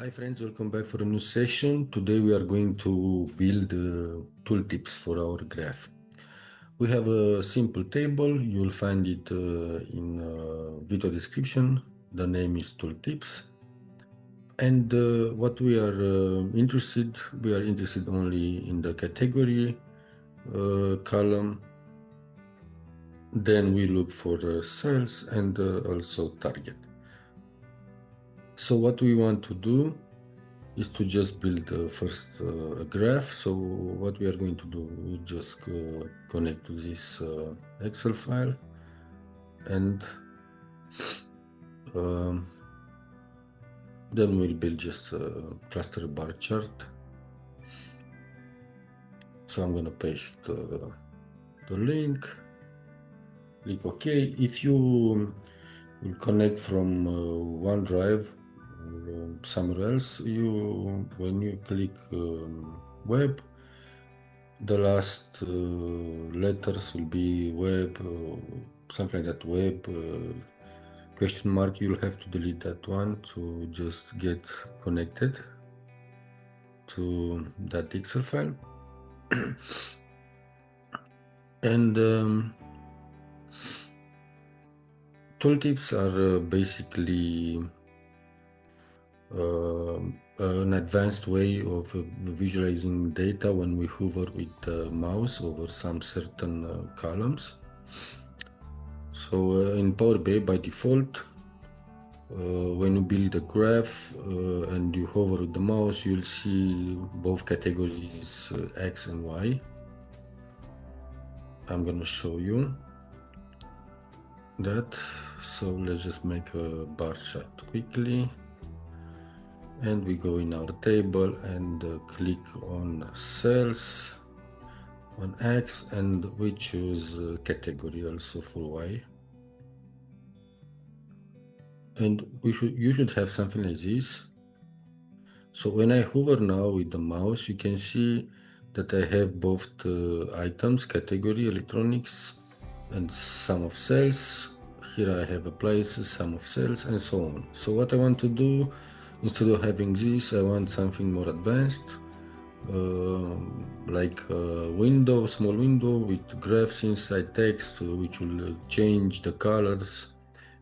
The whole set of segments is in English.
Hi friends, welcome back for a new session. Today we are going to build tooltips for our graph. We have a simple table. You'll find it in video description. The name is tooltips. And what we are interested only in the category column. Then we look for cells and also target. So what we want to do is to just build first a graph. So what we are going to do, we just connect to this Excel file and then we'll build just a cluster bar chart. So I'm going to paste the link, click OK. If you will connect from OneDrive or somewhere else, when you click web, the last letters will be web, something like that, web, question mark. You'll have to delete that one to just get connected to that Excel file. And tooltips are basically an advanced way of visualizing data when we hover with the mouse over some certain columns. So in Power BI by default, when you build a graph and you hover with the mouse, you'll see both categories X and Y. I'm going to show you that. So let's just make a bar chart quickly. And we go in our table and click on cells on X, and we choose category also for Y. And you should have something like this. So when I hover now with the mouse, you can see that I have both the items, category, electronics, and sum of cells. Here I have a place, sum of cells, and so on. So what I want to do, instead of having this, I want something more advanced, like a window, small window with graphs inside text, which will change the colors,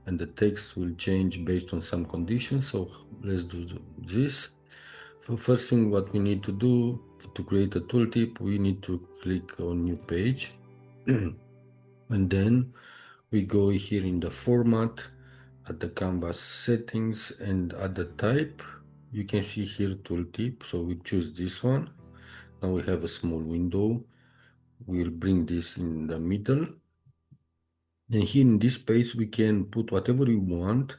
and the text will change based on some conditions. So let's do this. So first thing what we need to do to create a tooltip, we need to click on new page. And then we go here in the format, at the canvas settings, and at the type, you can see here tooltip. So we choose this one. Now we have a small window. We'll bring this in the middle. And here in this space, we can put whatever we want.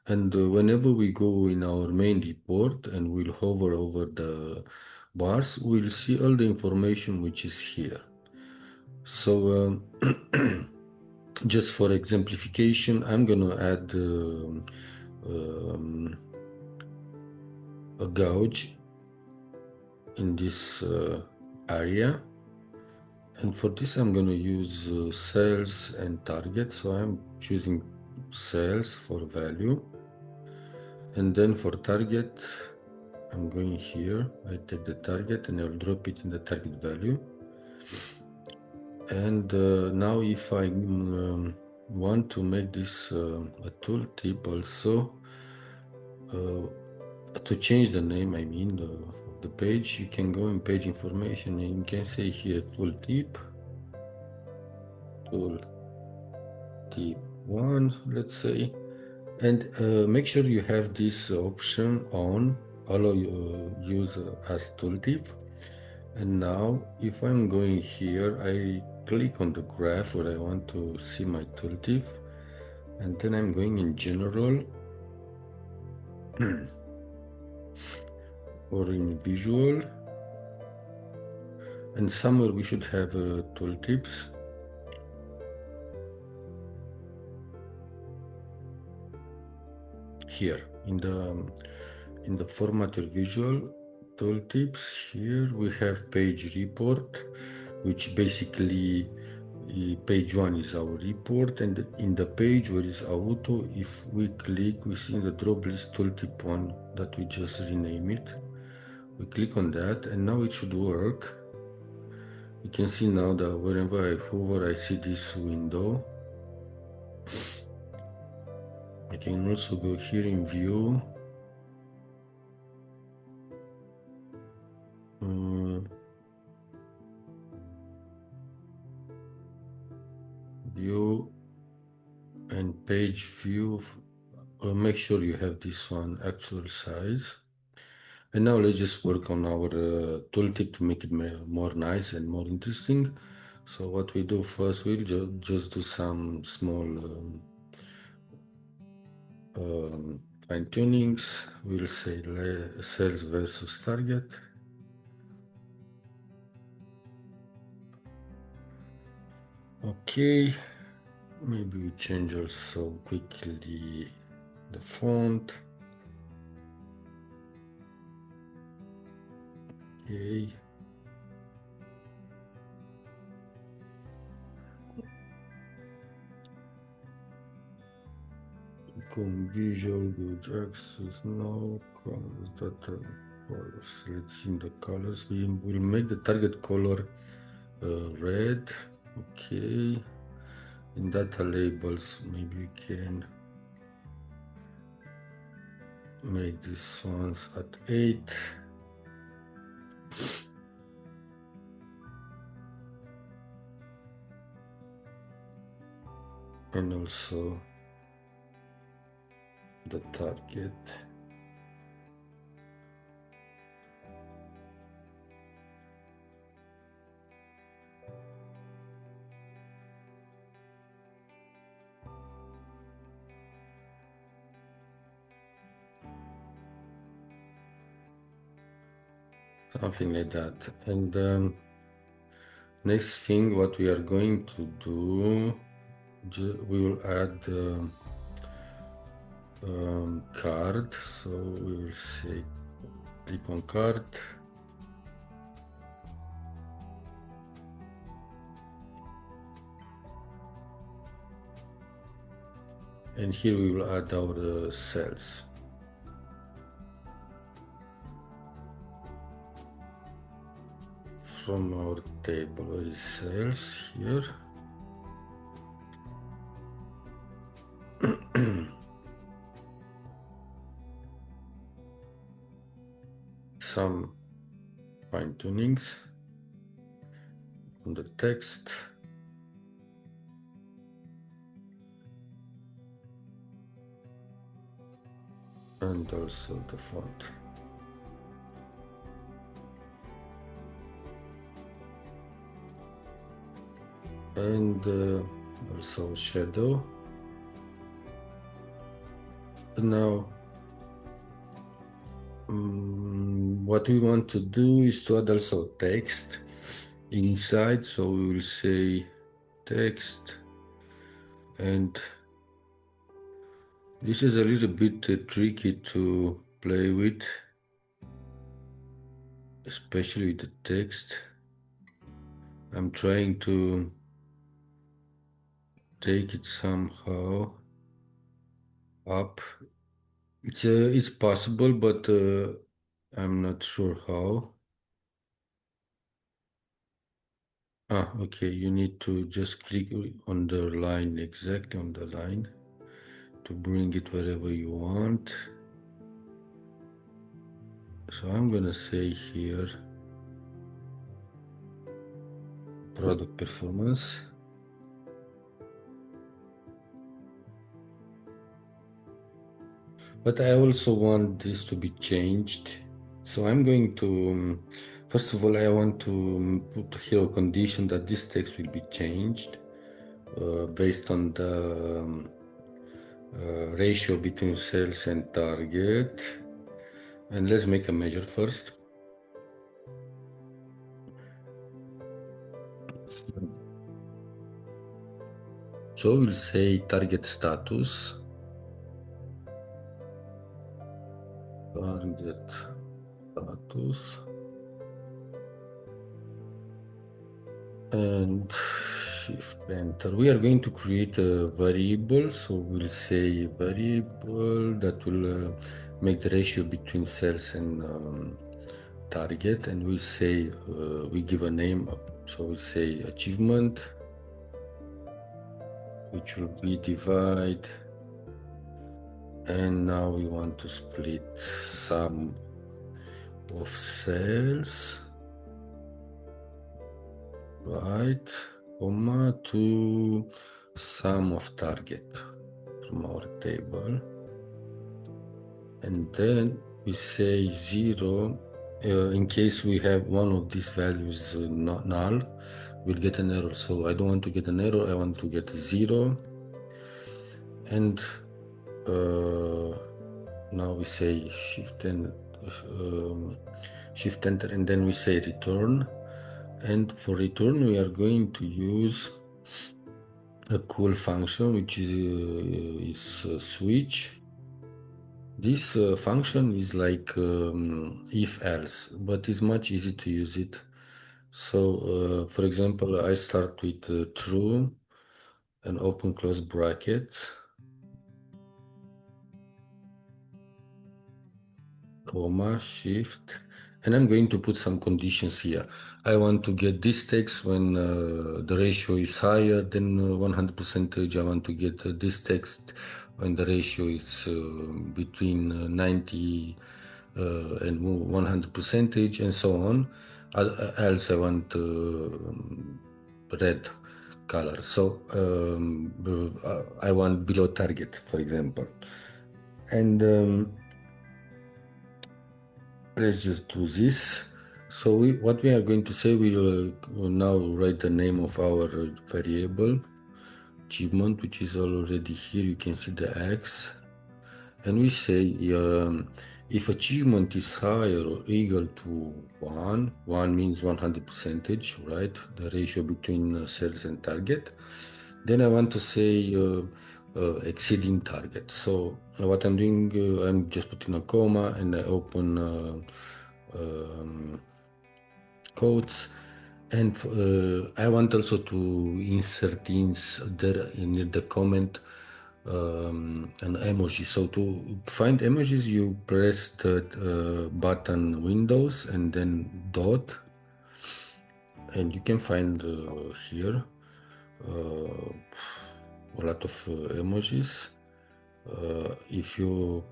And whenever we go in our main report and we'll hover over the bars, we'll see all the information which is here. So just for exemplification, I'm going to add a gauge in this area. And for this, I'm going to use cells and target. So I'm choosing cells for value. And then for target, I'm going here. I take the target and I'll drop it in the target value. And now if I want to make this a tooltip also, to change the name, I mean, the page, you can go in page information and you can say here tooltip 1, let's say, and make sure you have this option on, allow use as tooltip. And now if I'm going here, I click on the graph where I want to see my tooltip, and then I'm going in general or in visual, and somewhere we should have tooltips. Here in the format or visual tooltips, here we have page report, which basically page 1 is our report, and in the page where is auto, if we click, we see the drop list tooltip one that we just rename it. We click on that, and now it should work. You can see now that whenever I hover, I see this window. I can also go here in view. View and page view. Make sure you have this one actual size. And now let's just work on our tooltip to make it more nice and more interesting. So what we do first, we'll just do some small fine tunings. We'll say sales versus target. Okay, maybe we change also quickly the font. Okay. Visual good access now colors data colors. Let's see the colors. We will make the target color red. Okay. In data labels, maybe we can make these ones at 8. And also the target. Something like that. And next thing, what we are going to do, we will add card. So we will say click on card. And here we will add our cells. From our table, where is cells here? Some fine tunings on the text. And also the font. And also shadow. And now what we want to do is to add also text inside. So we will say text, and this is a little bit tricky to play with, especially with the text. I'm trying to take it somehow up. It's possible, but I'm not sure how. Okay, you need to just click on the line, exactly on the line, to bring it wherever you want. So I'm gonna say here product performance. But I also want this to be changed. So I'm going to, first of all, I want to put here a condition that this text will be changed based on the ratio between sales and target. And let's make a measure first. So we'll say target status. Target status. And Shift Enter. We are going to create a variable, so we'll say variable that will make the ratio between sales and target, and we say we give a name, so we say achievement, which will be divide, and now we want to split sum of sales, right, comma, to sum of target from our table, and then we say 0 in case we have one of these values not null, we'll get an error. So I don't want to get an error, I want to get a 0, and now we say shift and shift enter, and then we say return, and for return we are going to use a cool function which is switch. This function is like if else, but it's much easier to use it. So for example, I start with true and open close brackets, comma, shift, and I'm going to put some conditions here. I want to get this text when the ratio is higher than 100%. I want to get this text when the ratio is between 90 and 100%, and so on. Else I want red color. So I want below target, for example. And let's just do this. So what we are going to say, we will now write the name of our variable achievement, which is already here. You can see the X, and we say if achievement is higher or equal to 1 means 100%, right? The ratio between sales and target. Then I want to say exceeding target. So what I'm doing, I'm just putting a comma and I open quotes, and I want also to insert in there in the comment an emoji. So to find emojis, you press the button Windows and then dot, and you can find here a lot of emojis. If you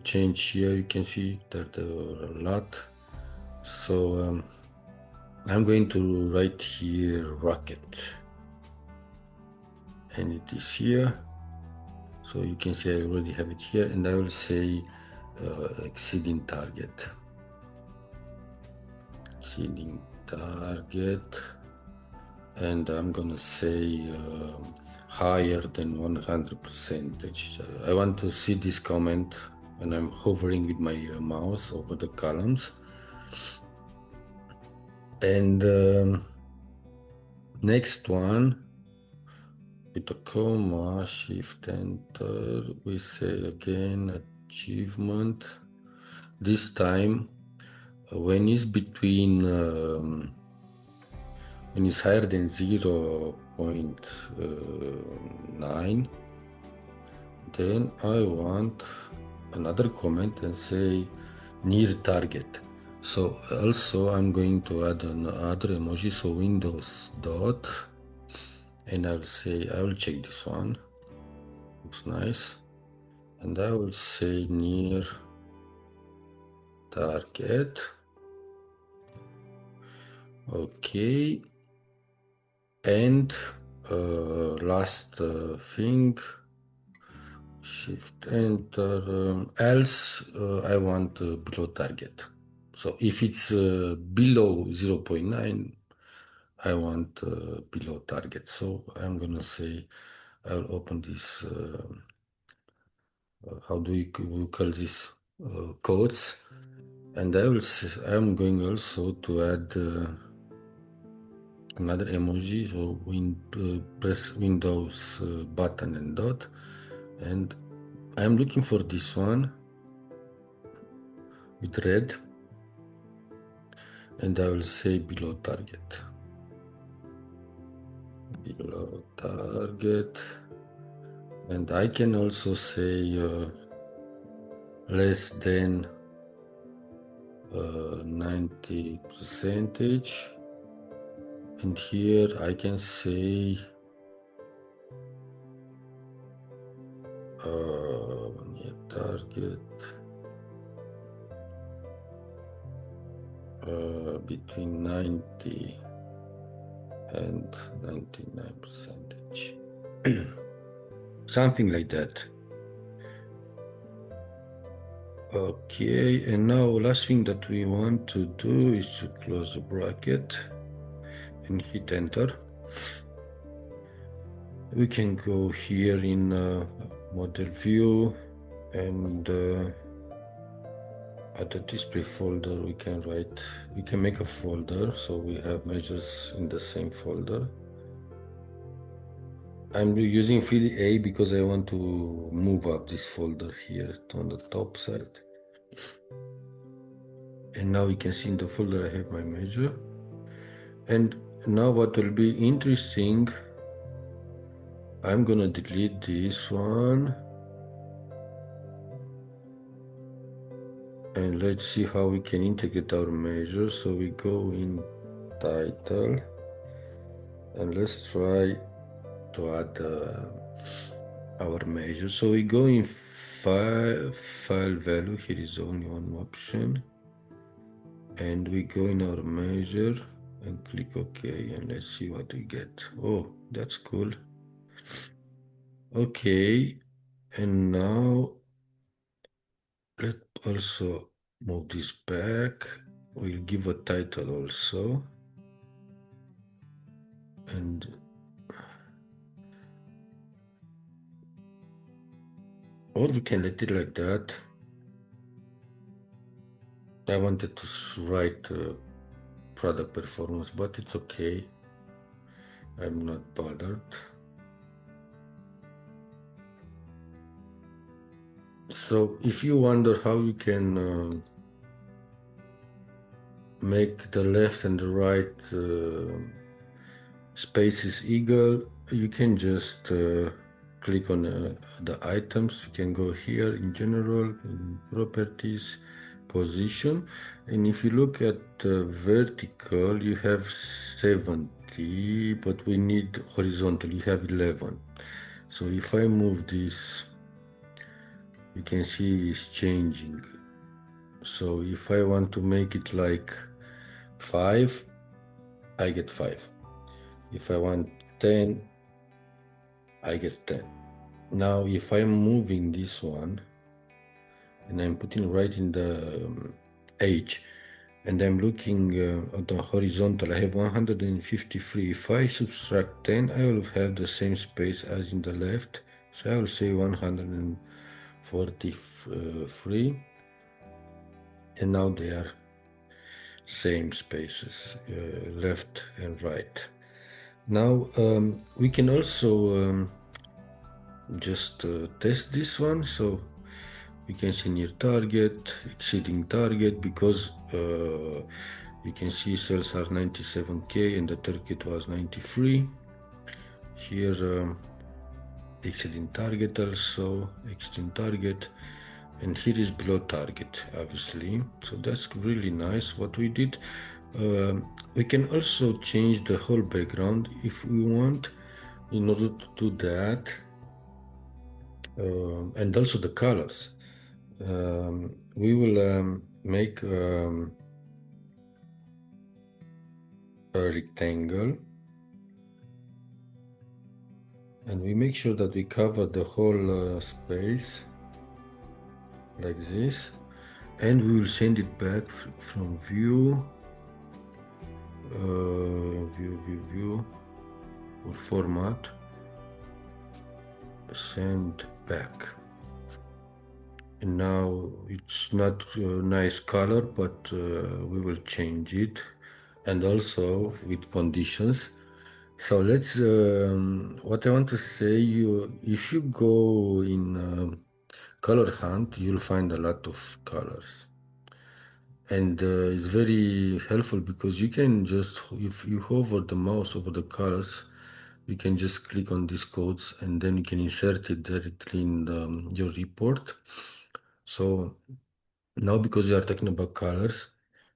change here, you can see that there are a lot. So I'm going to write here rocket, and it is here. So you can see I already have it here, and I will say exceeding target. Exceeding target, and I'm gonna say higher than 100%. I want to see this comment when I'm hovering with my mouse over the columns. And next one, with a comma, shift enter, we say again achievement. This time, when it's between, when it's higher than 0.9, then I want another comment and say near target. So also I'm going to add another emoji, so Windows dot, and I'll say, I will check this one, looks nice, and I will say near target. Okay, and last thing, shift enter, else I want below target. So if it's below 0.9, I want below target. So I'm gonna say, I'll open this, how do we call this, codes, and I'm going also to add another emoji. So press Windows button and dot, and I'm looking for this one with red, and I will say below target. below target, and I can also say less than 90 percentage, and here I can say near target between 90 and 99 percentage. Something like that. Okay, and now last thing that we want to do is to close the bracket and hit enter. We can go here in model view, and at the display folder we can make a folder so we have measures in the same folder. I'm using 3A because I want to move up this folder here on the top side. And now you can see in the folder I have my measure. And now what will be interesting, I'm gonna delete this one. And let's see how we can integrate our measure. So we go in title and let's try to add our measure. So we go in file value. Here is only one option, and we go in our measure and click OK, and let's see what we get. Oh, that's cool. Okay, and now let's also move this back. We'll give a title also, and or we can let it like that. I wanted to write product performance, but it's okay. I'm not bothered. So if you wonder how you can make the left and the right spaces equal, you can just click on the items. You can go here in general, in properties, position, and if you look at vertical, you have 70, but we need horizontal, you have 11. So if I move this, you can see it's changing. So if I want to make it like 5, I get 5. If I want 10, I get 10. Now if I'm moving this one and I'm putting right in the edge, and I'm looking at the horizontal, I have 153. If I subtract 10, I will have the same space as in the left. So I will say 143, and now they are same spaces, left and right. Now we can also just test this one. So we can see near target, exceeding target, because you can see sales are 97K and the target was 93. Here exceeding target, also exceeding target, and here is below target, obviously. So that's really nice what we did. We can also change the whole background if we want. In order to do that, and also the colors, we will make a rectangle, and we make sure that we cover the whole space like this, and we will send it back from view, view or format, send back. And now it's not a nice color, but we will change it, and also with conditions. So let's what I want to say, if you go in color hunt, you'll find a lot of colors, and it's very helpful because you can just, if you hover the mouse over the colors, you can just click on these codes and then you can insert it directly in your report. So now, because we are talking about colors,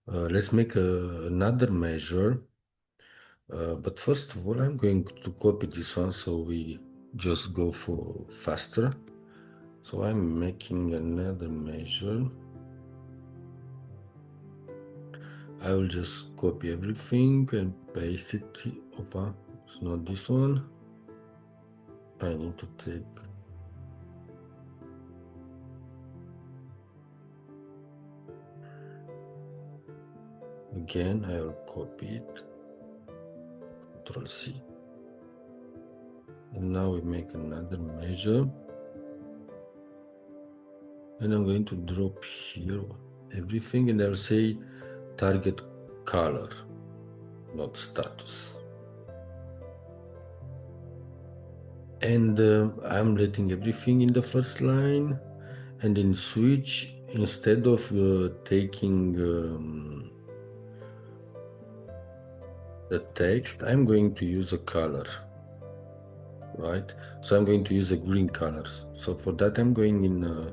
let's make another measure. But first of all, I'm going to copy this one so we just go for faster. So I'm making another measure. I will just copy everything and paste it. Opa, it's not this one. I need to take. Again, I will copy it. Control C. And now we make another measure. And I'm going to drop here everything and I'll say target color, not status. And I'm letting everything in the first line, and in switch, instead of taking the text, I'm going to use a color, right? So I'm going to use the green colors. So for that, I'm going in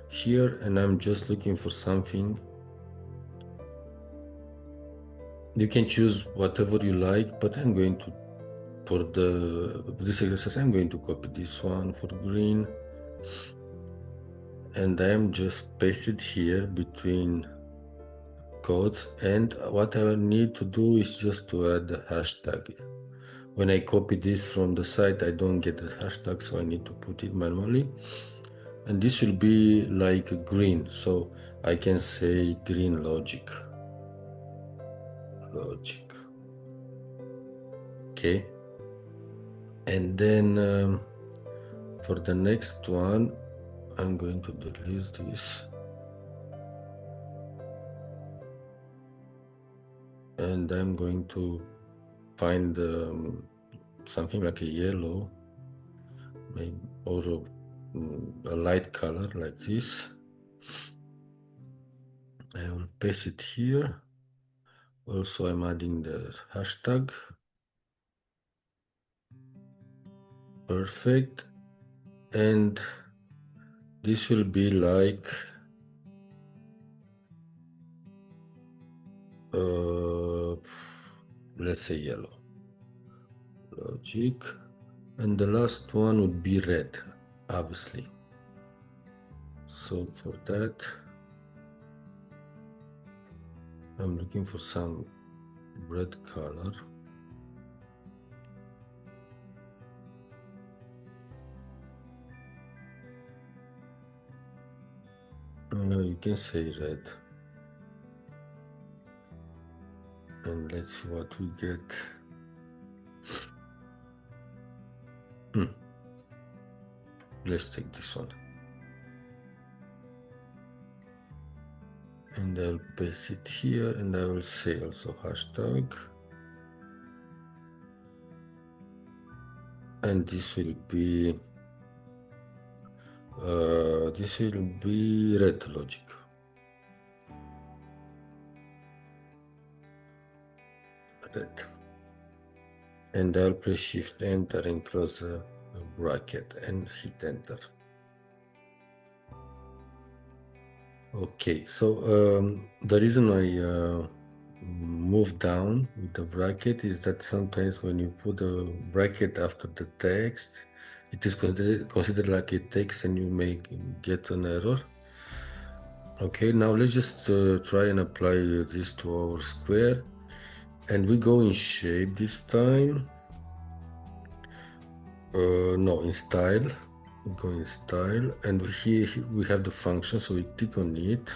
here and I'm just looking for something. You can choose whatever you like, but I'm going to, for this exercise, I'm going to copy this one for green. And I'm just pasted here between codes, and what I need to do is just to add the hashtag. When I copy this from the site, I don't get the hashtag, so I need to put it manually. And this will be like green, so I can say green logic. Okay. And then for the next one, I'm going to delete this. And I'm going to find something like a yellow, maybe, or a light color like this. I will paste it here. Also, I'm adding the hashtag. Perfect. And this will be like let's say yellow. Logic. And the last one would be red, obviously. So for that, I'm looking for some red color. You can say red. And let's see what we get. Let's take this one. And I'll paste it here and I will say also hashtag. And this will be red logic. Red. And I'll press Shift Enter and close the bracket and hit Enter. Okay, so the reason I move down with the bracket is that sometimes when you put a bracket after the text, it is considered like a text and you may get an error. Okay, now let's just try and apply this to our square, and we go in shape this time. No, in style. We go in style, and here we have the function, so we click on it,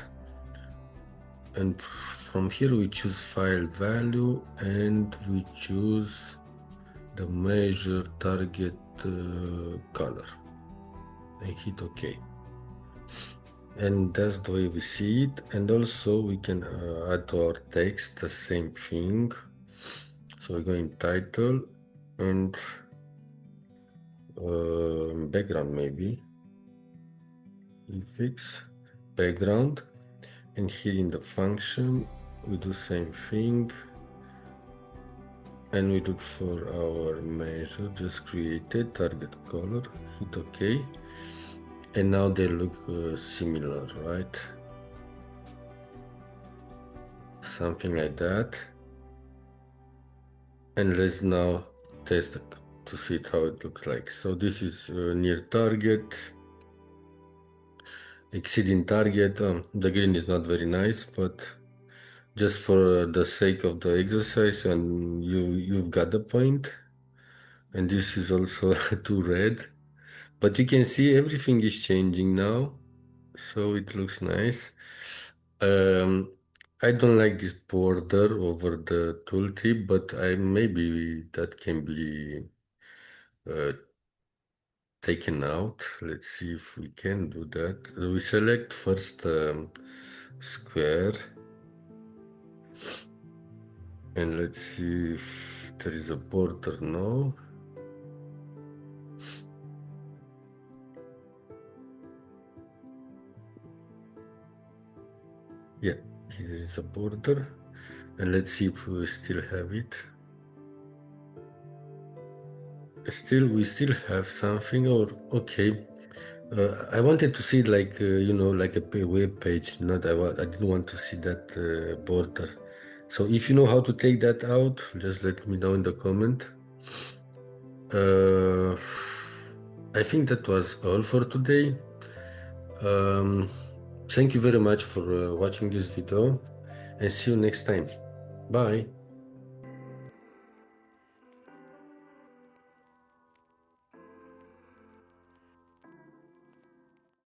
and from here we choose file value and we choose the measure target color and hit OK. And that's the way we see it. And also we can add to our text the same thing. So we go in title and background, maybe fix background, and here in the function we do same thing. and we look for our measure just created, target color, hit OK, and now they look similar, right? Something like that. And let's now test it to see how it looks like. So this is near target, exceeding target. The green is not very nice, but just for the sake of the exercise, and you've got the point. And this is also too red, but you can see everything is changing now, so it looks nice. I don't like this border over the tooltip, but I maybe that can be uh, taken out. Let's see if we can do that. We select first square, and let's see if there is a border. No. Yeah, here is a border, and let's see if we still have it. We still have something, or okay. I wanted to see like like a web page. Not I didn't want to see that border. So if you know how to take that out, just let me know in the comment. I think that was all for today. Thank you very much for watching this video, and see you next time. Bye.